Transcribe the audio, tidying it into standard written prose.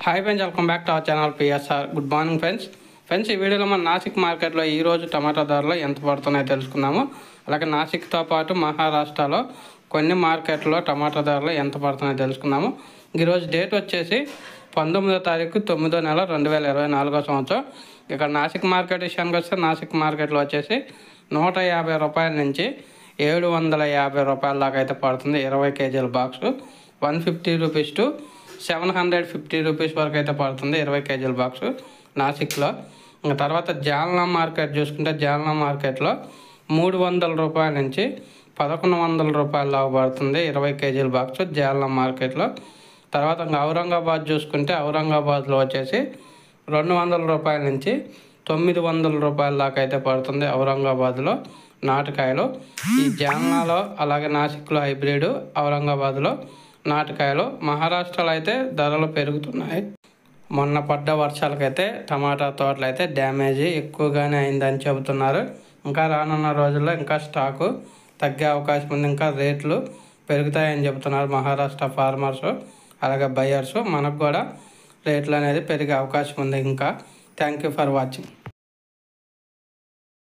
Hi friends, welcome back to our channel PSR. Good morning friends ఈ వీడియోలో మన నాసిక్ మార్కెట్లో ఈరోజు టమాటా ధరలు ఎంత పడుతున్నాయో తెలుసుకుందాము. అలాగే నాసిక్తో పాటు మహారాష్ట్రలో కొన్ని మార్కెట్లో టమాటా ధరలు ఎంత పడుతున్నాయో తెలుసుకుందాము. ఈరోజు డేట్ వచ్చేసి 19వ తారీఖు 9వ నెల 2024 సంవత్సరం. ఇక్కడ నాసిక్ మార్కెట్ విషయానికి వస్తే నాసిక్ మార్కెట్లో వచ్చేసి 150 రూపాయల నుంచి 750 రూపాయల దాకా అయితే పడుతుంది. 20 కేజీల బాక్సు 150 రూపీస్ టు 750 రూపీస్ వరకు అయితే పడుతుంది 20 కేజీల బాక్సు నాసిక్లో. ఇంకా తర్వాత జాల్నా మార్కెట్ చూసుకుంటే జాల్నా మార్కెట్లో 300 రూపాయల నుంచి 1100 రూపాయల దాకా పడుతుంది 20 కేజీల బాక్సు జాల్నా మార్కెట్లో. తర్వాత ఇంకా ఔరంగాబాద్ చూసుకుంటే ఔరంగాబాద్లో వచ్చేసి 200 రూపాయల నుంచి 900 రూపాయల దాకా అయితే పడుతుంది ఔరంగాబాద్లో నాటుకాయలు. ఈ జాల్నాలో అలాగే నాసిక్లో హైబ్రిడ్, ఔరంగాబాద్లో నాటుకాయలు. మహారాష్ట్రలో అయితే ధరలు పెరుగుతున్నాయి. మొన్న పడ్డ వర్షాలకైతే టమాటా తోటలు అయితే డ్యామేజ్ ఎక్కువగానే అయిందని చెబుతున్నారు. ఇంకా రానున్న రోజుల్లో ఇంకా స్టాకు తగ్గే అవకాశం ఉంది, ఇంకా రేట్లు పెరుగుతాయని చెబుతున్నారు మహారాష్ట్ర ఫార్మర్స్ అలాగే బయర్స్. మనకు కూడా రేట్లు అనేది పెరిగే అవకాశం ఉంది ఇంకా. Thank you for watching.